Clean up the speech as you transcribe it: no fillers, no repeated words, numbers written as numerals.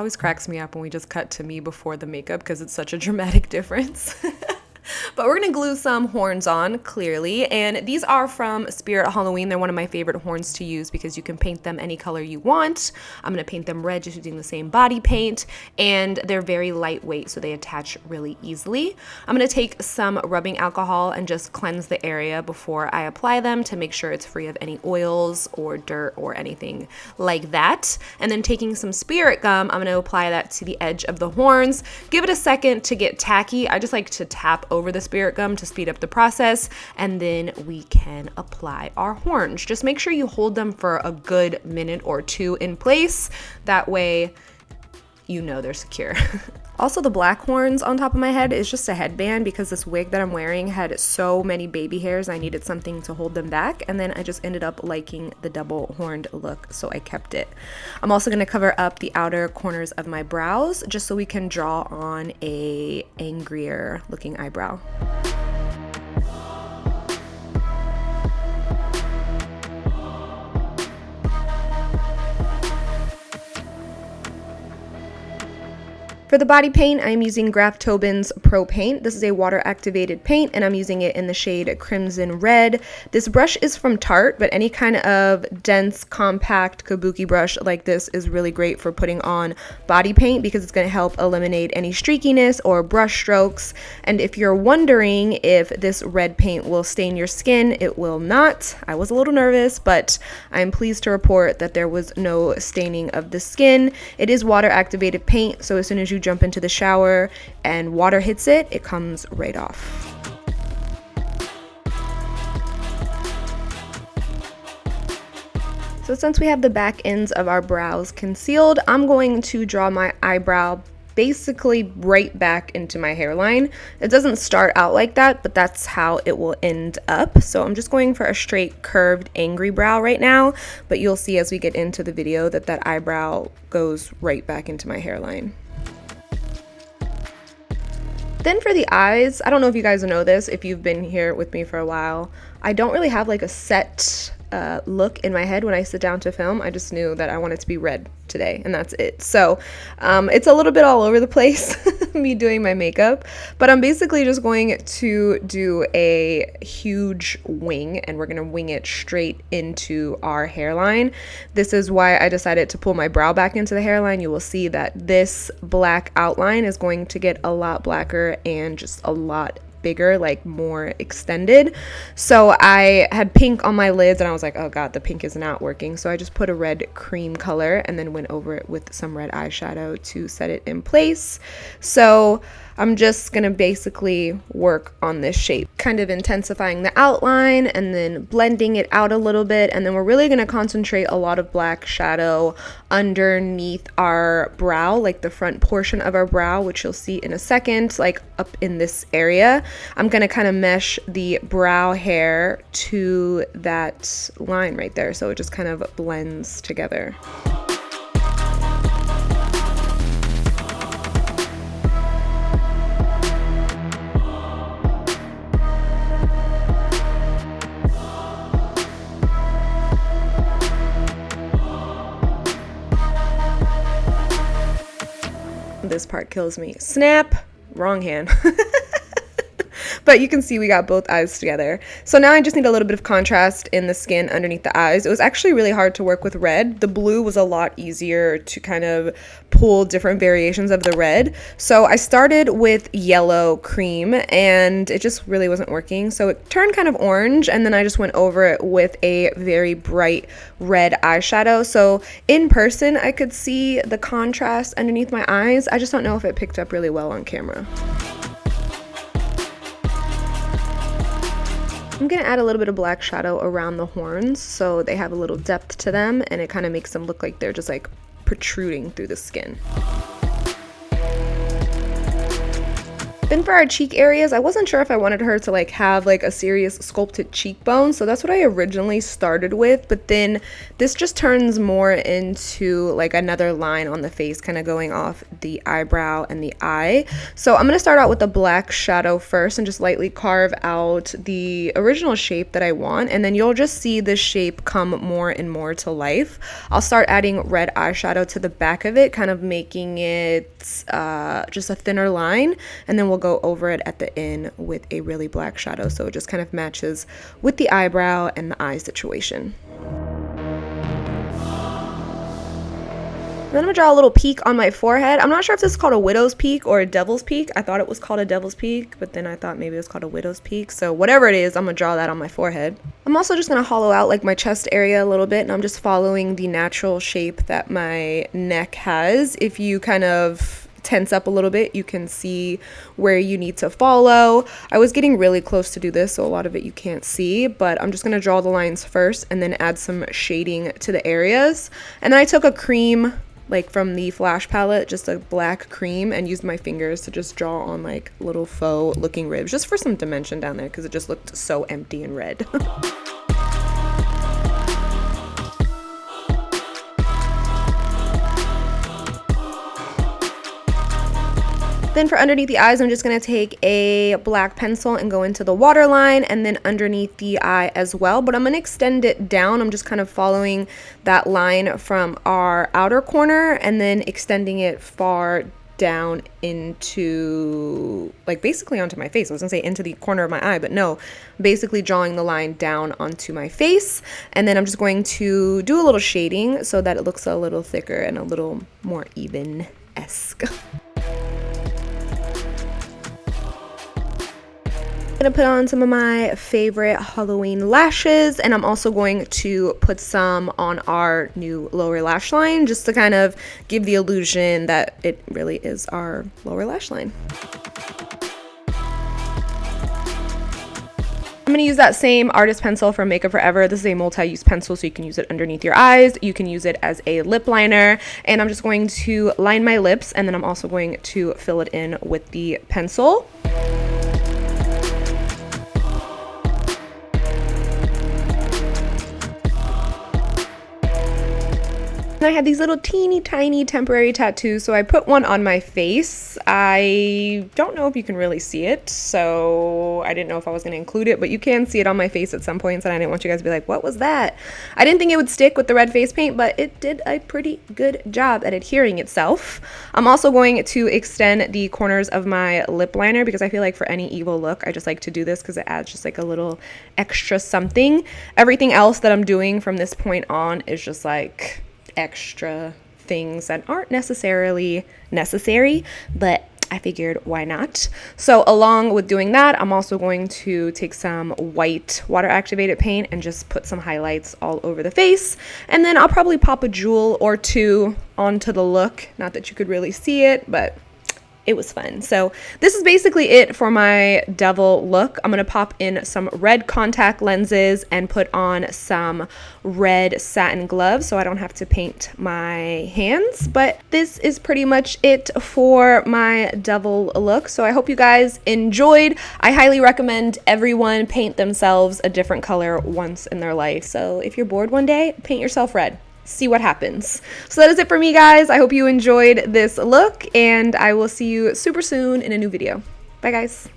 always cracks me up when we just cut to me before the makeup because it's such a dramatic difference. But we're gonna glue some horns on, clearly, and these are from Spirit Halloween. They're one of my favorite horns to use because you can paint them any color you want. I'm gonna paint them red just using the same body paint, and they're very lightweight, so they attach really easily. I'm gonna take some rubbing alcohol and just cleanse the area before I apply them to make sure it's free of any oils or dirt or anything like that. And then taking some spirit gum, I'm gonna apply that to the edge of the horns. Give it a second to get tacky. I just like to tap over the spirit gum to speed up the process, and then we can apply our horns. Just make sure you hold them for a good minute or two in place. That way you know they're secure. Also, the black horns on top of my head is just a headband because this wig that I'm wearing had so many baby hairs. I needed something to hold them back, and then I just ended up liking the double horned look, so I kept it. I'm also going to cover up the outer corners of my brows just so we can draw on a angrier looking eyebrow. For the body paint, I'm using Graf Tobin's Pro Paint. This is a water-activated paint, and I'm using it in the shade Crimson Red. This brush is from Tarte, but any kind of dense, compact kabuki brush like this is really great for putting on body paint because it's going to help eliminate any streakiness or brush strokes. And if you're wondering if this red paint will stain your skin, it will not. I was a little nervous, but I'm pleased to report that there was no staining of the skin. It is water-activated paint, so as soon as you jump into the shower and water hits it, it comes right off. So since we have the back ends of our brows concealed, I'm going to draw my eyebrow basically right back into my hairline. It doesn't start out like that, but that's how it will end up. So I'm just going for a straight curved angry brow right now, but you'll see as we get into the video that that eyebrow goes right back into my hairline. Then for the eyes, I don't know if you guys know this, if you've been here with me for a while, I don't really have like a set look in my head when I sit down to film. I just knew that I wanted to be red today, and that's it. So it's a little bit all over the place, me doing my makeup, but I'm basically just going to do a huge wing, and we're gonna wing it straight into our hairline. This is why I decided to pull my brow back into the hairline. You will see that this black outline is going to get a lot blacker and just a lot bigger, like more extended. So I had pink on my lids and I was like, oh god, the pink is not working. So I just put a red cream color and then went over it with some red eyeshadow to set it in place. So I'm just gonna basically work on this shape, kind of intensifying the outline and then blending it out a little bit, and then we're really gonna concentrate a lot of black shadow underneath our brow, like the front portion of our brow, which you'll see in a second, like up in this area. I'm gonna kind of mesh the brow hair to that line right there, so it just kind of blends together. This part kills me. Snap! Wrong hand. But you can see we got both eyes together. So now I just need a little bit of contrast in the skin underneath the eyes. It was actually really hard to work with red. The blue was a lot easier to kind of pull different variations of the red. So I started with yellow cream and it just really wasn't working. So it turned kind of orange, and then I just went over it with a very bright red eyeshadow. So in person, I could see the contrast underneath my eyes. I just don't know if it picked up really well on camera. I'm gonna add a little bit of black shadow around the horns so they have a little depth to them, and it kind of makes them look like they're just like protruding through the skin. Then for our cheek areas, I wasn't sure if I wanted her to like have like a serious sculpted cheekbone, so that's what I originally started with, but then this just turns more into like another line on the face, kind of going off the eyebrow and the eye. So I'm going to start out with a black shadow first and just lightly carve out the original shape that I want, and then you'll just see this shape come more and more to life. I'll start adding red eyeshadow to the back of it, kind of making it just a thinner line, and then we'll go over it at the end with a really black shadow, so it just kind of matches with the eyebrow and the eye situation. Then I'm gonna draw a little peak on my forehead. I'm not sure if this is called a widow's peak or a devil's peak. I thought it was called a devil's peak, but then I thought maybe it was called a widow's peak. So whatever it is, I'm gonna draw that on my forehead. I'm also just gonna hollow out like my chest area a little bit, and I'm just following the natural shape that my neck has. If you kind of tense up a little bit, you can see where you need to follow. I was getting really close to do this, so a lot of it you can't see, but I'm just gonna draw the lines first and then add some shading to the areas. And then I took a cream, like from the Flash palette, just a black cream, and used my fingers to just draw on like little faux looking ribs, just for some dimension down there, because it just looked so empty and red. Then for underneath the eyes, I'm just going to take a black pencil and go into the waterline, and then underneath the eye as well. But I'm going to extend it down. I'm just kind of following that line from our outer corner and then extending it far down into, like, basically onto my face. I was going to say into the corner of my eye, but no, basically drawing the line down onto my face. And then I'm just going to do a little shading so that it looks a little thicker and a little more even-esque. I'm gonna put on some of my favorite Halloween lashes, and I'm also going to put some on our new lower lash line, just to kind of give the illusion that it really is our lower lash line. I'm going to use that same artist pencil from Makeup Forever. This is a multi-use pencil, so you can use it underneath your eyes. You can use it as a lip liner, and I'm just going to line my lips, and then I'm also going to fill it in with the pencil. I had these little teeny tiny temporary tattoos, so I put one on my face. I don't know if you can really see it, so I didn't know if I was going to include it, but you can see it on my face at some points, and I didn't want you guys to be like, what was that? I didn't think it would stick with the red face paint, but it did a pretty good job at adhering itself. I'm also going to extend the corners of my lip liner, because I feel like for any evil look, I just like to do this because it adds just like a little extra something. Everything else that I'm doing from this point on is just like extra things that aren't necessarily necessary, but I figured why not. So along with doing that, I'm also going to take some white water activated paint and just put some highlights all over the face, and then I'll probably pop a jewel or two onto the look. Not that you could really see it, but it was fun. So this is basically it for my devil look. I'm going to pop in some red contact lenses and put on some red satin gloves so I don't have to paint my hands. But this is pretty much it for my devil look. So I hope you guys enjoyed. I highly recommend everyone paint themselves a different color once in their life. So if you're bored one day, paint yourself red. See what happens. So that is it for me, guys. I hope you enjoyed this look, and I will see you super soon in a new video. Bye, guys.